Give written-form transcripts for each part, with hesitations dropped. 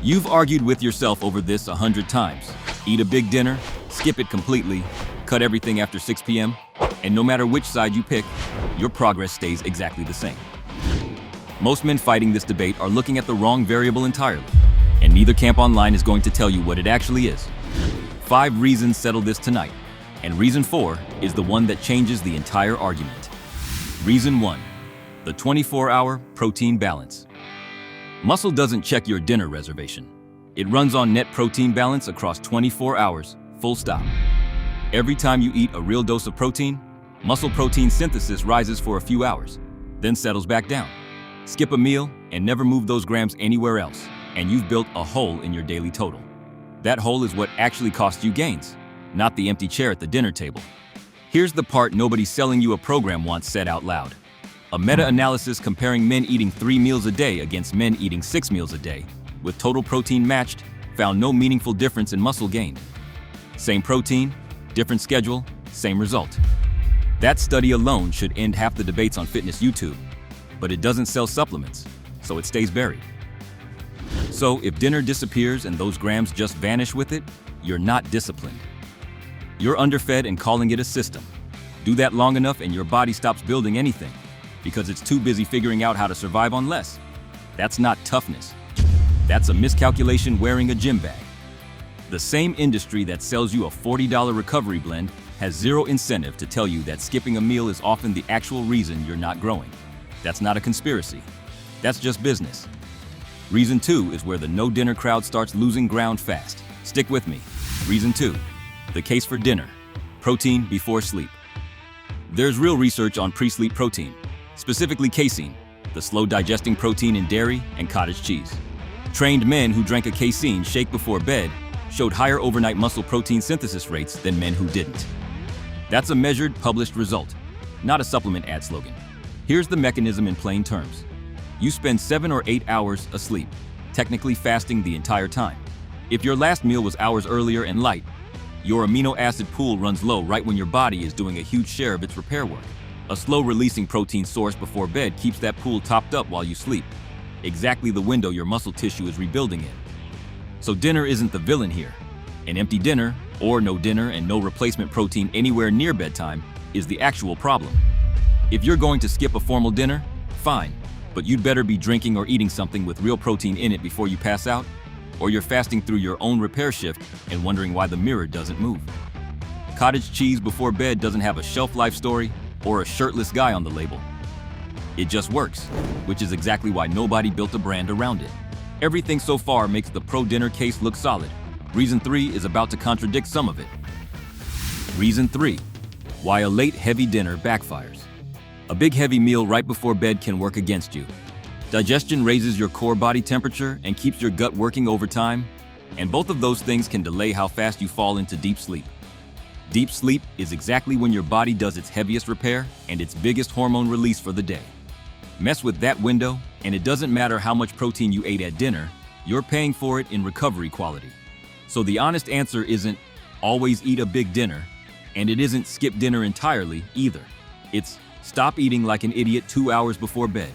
You've argued with yourself over this 100 times. Eat a big dinner, skip it completely, cut everything after 6 p.m., and no matter which side you pick, your progress stays exactly the same. Most men fighting this debate are looking at the wrong variable entirely, and neither camp online is going to tell you what it actually is. 5 reasons settle this tonight, and reason 4 is the one that changes the entire argument. Reason 1, the 24-hour protein balance. Muscle doesn't check your dinner reservation. It runs on net protein balance across 24 hours, full stop. Every time you eat a real dose of protein, muscle protein synthesis rises for a few hours, then settles back down. Skip a meal and never move those grams anywhere else, and you've built a hole in your daily total. That hole is what actually costs you gains, not the empty chair at the dinner table. Here's the part nobody selling you a program once said out loud. A meta-analysis comparing men eating 3 meals a day against men eating 6 meals a day, with total protein matched, found no meaningful difference in muscle gain. Same protein, different schedule, same result. That study alone should end half the debates on fitness YouTube, but it doesn't sell supplements, so it stays buried. So if dinner disappears and those grams just vanish with it, you're not disciplined. You're underfed and calling it a system. Do that long enough and your body stops building anything, because it's too busy figuring out how to survive on less. That's not toughness. That's a miscalculation wearing a gym bag. The same industry that sells you a $40 recovery blend has zero incentive to tell you that skipping a meal is often the actual reason you're not growing. That's not a conspiracy. That's just business. Reason 2 is where the no dinner crowd starts losing ground fast. Stick with me. Reason 2, the case for dinner. Protein before sleep. There's real research on pre-sleep protein, specifically casein, the slow-digesting protein in dairy and cottage cheese. Trained men who drank a casein shake before bed showed higher overnight muscle protein synthesis rates than men who didn't. That's a measured, published result, not a supplement ad slogan. Here's the mechanism in plain terms. You spend 7 or 8 hours asleep, technically fasting the entire time. If your last meal was hours earlier and light, your amino acid pool runs low right when your body is doing a huge share of its repair work. A slow-releasing protein source before bed keeps that pool topped up while you sleep, exactly the window your muscle tissue is rebuilding in. So dinner isn't the villain here. An empty dinner, or no dinner and no replacement protein anywhere near bedtime, is the actual problem. If you're going to skip a formal dinner, fine, but you'd better be drinking or eating something with real protein in it before you pass out, or you're fasting through your own repair shift and wondering why the mirror doesn't move. Cottage cheese before bed doesn't have a shelf life story or a shirtless guy on the label. It just works, which is exactly why nobody built a brand around it. Everything so far makes the pro-dinner case look solid. Reason 3 is about to contradict some of it. Reason 3, why a late heavy dinner backfires. A big heavy meal right before bed can work against you. Digestion raises your core body temperature and keeps your gut working overtime, and both of those things can delay how fast you fall into deep sleep. Deep sleep is exactly when your body does its heaviest repair and its biggest hormone release for the day. Mess with that window, and it doesn't matter how much protein you ate at dinner, you're paying for it in recovery quality. So the honest answer isn't always eat a big dinner, and it isn't skip dinner entirely either. It's stop eating like an idiot 2 hours before bed.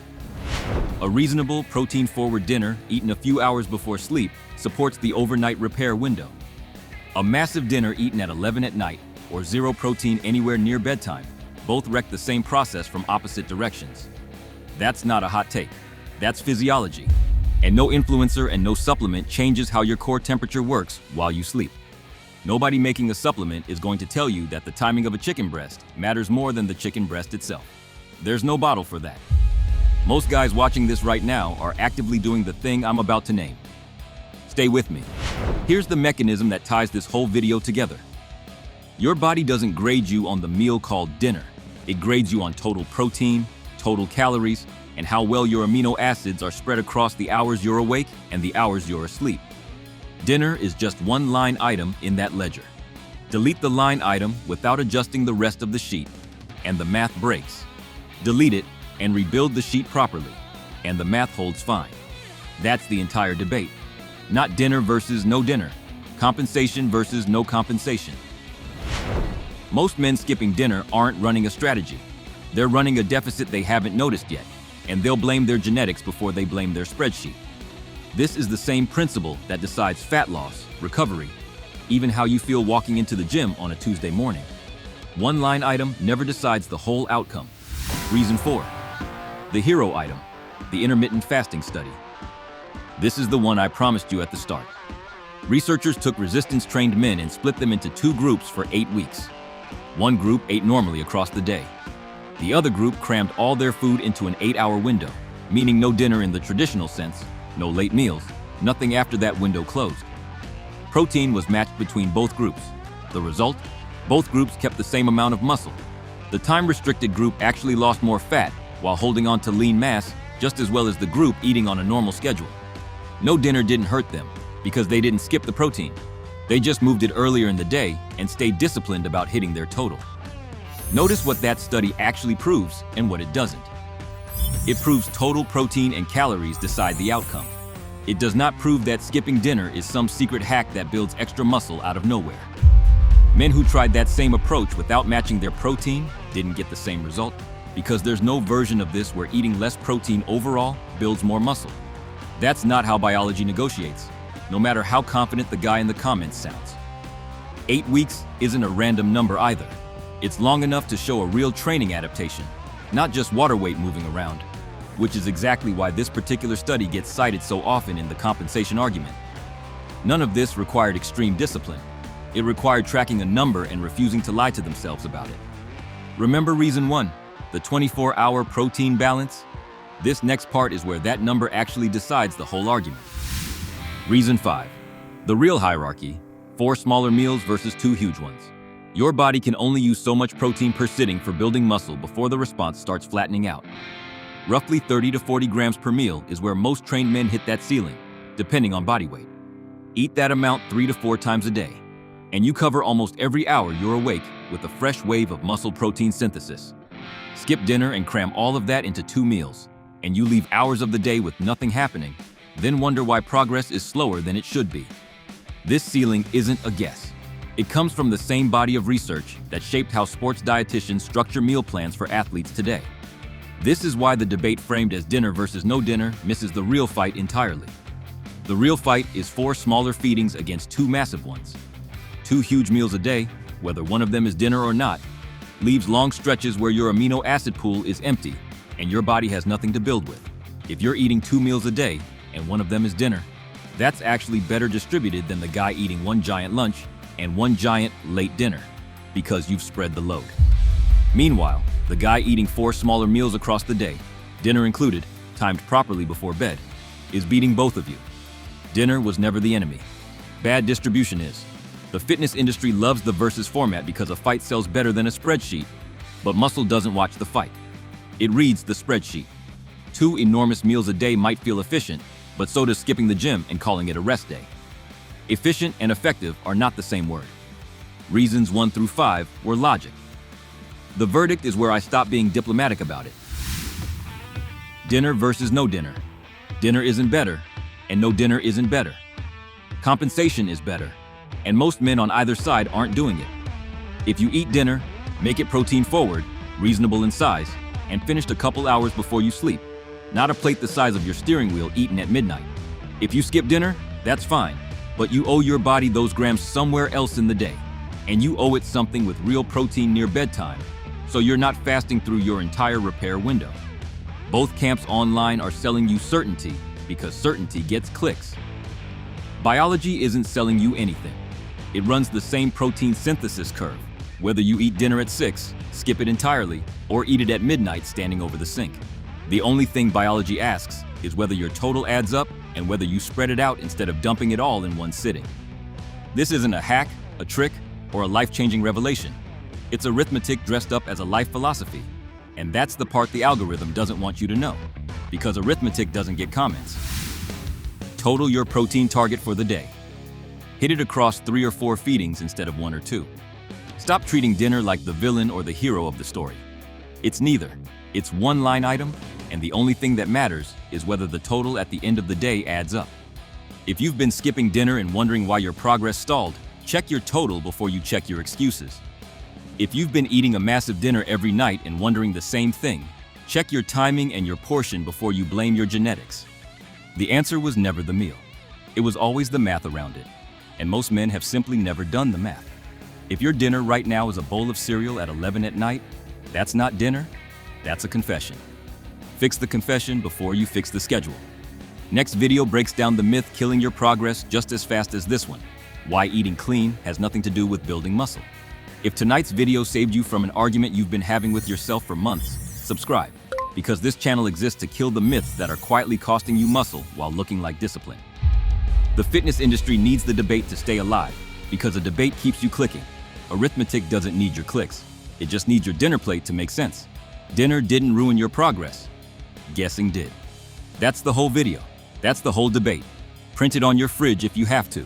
A reasonable, protein-forward dinner eaten a few hours before sleep supports the overnight repair window. A massive dinner eaten at 11 at night or zero protein anywhere near bedtime both wreck the same process from opposite directions. That's not a hot take. That's physiology. And no influencer and no supplement changes how your core temperature works while you sleep. Nobody making a supplement is going to tell you that the timing of a chicken breast matters more than the chicken breast itself. There's no bottle for that. Most guys watching this right now are actively doing the thing I'm about to name. Stay with me. Here's the mechanism that ties this whole video together. Your body doesn't grade you on the meal called dinner. It grades you on total protein, total calories, and how well your amino acids are spread across the hours you're awake and the hours you're asleep. Dinner is just one line item in that ledger. Delete the line item without adjusting the rest of the sheet, and the math breaks. Delete it and rebuild the sheet properly, and the math holds fine. That's the entire debate. Not dinner versus no dinner, compensation versus no compensation. Most men skipping dinner aren't running a strategy. They're running a deficit they haven't noticed yet, and they'll blame their genetics before they blame their spreadsheet. This is the same principle that decides fat loss, recovery, even how you feel walking into the gym on a Tuesday morning. One line item never decides the whole outcome. Reason 4. The hero item, the intermittent fasting study. This is the one I promised you at the start. Researchers took resistance-trained men and split them into 2 groups for 8 weeks. One group ate normally across the day. The other group crammed all their food into an 8-hour window, meaning no dinner in the traditional sense, no late meals, nothing after that window closed. Protein was matched between both groups. The result? Both groups kept the same amount of muscle. The time-restricted group actually lost more fat while holding on to lean mass just as well as the group eating on a normal schedule. No dinner didn't hurt them because they didn't skip the protein. They just moved it earlier in the day and stayed disciplined about hitting their total. Notice what that study actually proves and what it doesn't. It proves total protein and calories decide the outcome. It does not prove that skipping dinner is some secret hack that builds extra muscle out of nowhere. Men who tried that same approach without matching their protein didn't get the same result because there's no version of this where eating less protein overall builds more muscle. That's not how biology negotiates, no matter how confident the guy in the comments sounds. 8 weeks isn't a random number either. It's long enough to show a real training adaptation, not just water weight moving around, which is exactly why this particular study gets cited so often in the compensation argument. None of this required extreme discipline. It required tracking a number and refusing to lie to themselves about it. Remember reason 1, the 24-hour protein balance? This next part is where that number actually decides the whole argument. Reason 5, the real hierarchy, 4 smaller meals versus 2 huge ones. Your body can only use so much protein per sitting for building muscle before the response starts flattening out. Roughly 30 to 40 grams per meal is where most trained men hit that ceiling, depending on body weight. Eat that amount 3 to 4 times a day, and you cover almost every hour you're awake with a fresh wave of muscle protein synthesis. Skip dinner and cram all of that into 2 meals, and you leave hours of the day with nothing happening, then wonder why progress is slower than it should be. This ceiling isn't a guess. It comes from the same body of research that shaped how sports dietitians structure meal plans for athletes today. This is why the debate framed as dinner versus no dinner misses the real fight entirely. The real fight is 4 smaller feedings against 2 massive ones. 2 huge meals a day, whether one of them is dinner or not, leaves long stretches where your amino acid pool is empty and your body has nothing to build with. If you're eating 2 meals a day and one of them is dinner, that's actually better distributed than the guy eating 1 giant lunch and 1 giant late dinner, because you've spread the load. Meanwhile, the guy eating 4 smaller meals across the day, dinner included, timed properly before bed, is beating both of you. Dinner was never the enemy. Bad distribution is. The fitness industry loves the versus format because a fight sells better than a spreadsheet, but muscle doesn't watch the fight. It reads the spreadsheet. 2 enormous meals a day might feel efficient, but so does skipping the gym and calling it a rest day. Efficient and effective are not the same word. Reasons 1 through 5 were logic. The verdict is where I stop being diplomatic about it. Dinner versus no dinner. Dinner isn't better, and no dinner isn't better. Compensation is better, and most men on either side aren't doing it. If you eat dinner, make it protein forward, reasonable in size, and finished a couple hours before you sleep, not a plate the size of your steering wheel eaten at midnight. If you skip dinner, that's fine, but you owe your body those grams somewhere else in the day, and you owe it something with real protein near bedtime, so you're not fasting through your entire repair window. Both camps online are selling you certainty because certainty gets clicks. Biology isn't selling you anything. It runs the same protein synthesis curve, whether you eat dinner at 6, skip it entirely, or eat it at midnight standing over the sink. The only thing biology asks is whether your total adds up and whether you spread it out instead of dumping it all in one sitting. This isn't a hack, a trick, or a life-changing revelation. It's arithmetic dressed up as a life philosophy. And that's the part the algorithm doesn't want you to know, because arithmetic doesn't get comments. Total your protein target for the day. Hit it across 3 or 4 feedings instead of 1 or 2. Stop treating dinner like the villain or the hero of the story. It's neither. It's one line item, and the only thing that matters is whether the total at the end of the day adds up. If you've been skipping dinner and wondering why your progress stalled, check your total before you check your excuses. If you've been eating a massive dinner every night and wondering the same thing, check your timing and your portion before you blame your genetics. The answer was never the meal. It was always the math around it. And most men have simply never done the math. If your dinner right now is a bowl of cereal at 11 at night, that's not dinner, that's a confession. Fix the confession before you fix the schedule. Next video breaks down the myth killing your progress just as fast as this one. Why eating clean has nothing to do with building muscle. If tonight's video saved you from an argument you've been having with yourself for months, subscribe, because this channel exists to kill the myths that are quietly costing you muscle while looking like discipline. The fitness industry needs the debate to stay alive, because a debate keeps you clicking. Arithmetic doesn't need your clicks. It just needs your dinner plate to make sense. Dinner didn't ruin your progress. Guessing did. That's the whole video. That's the whole debate. Print it on your fridge if you have to.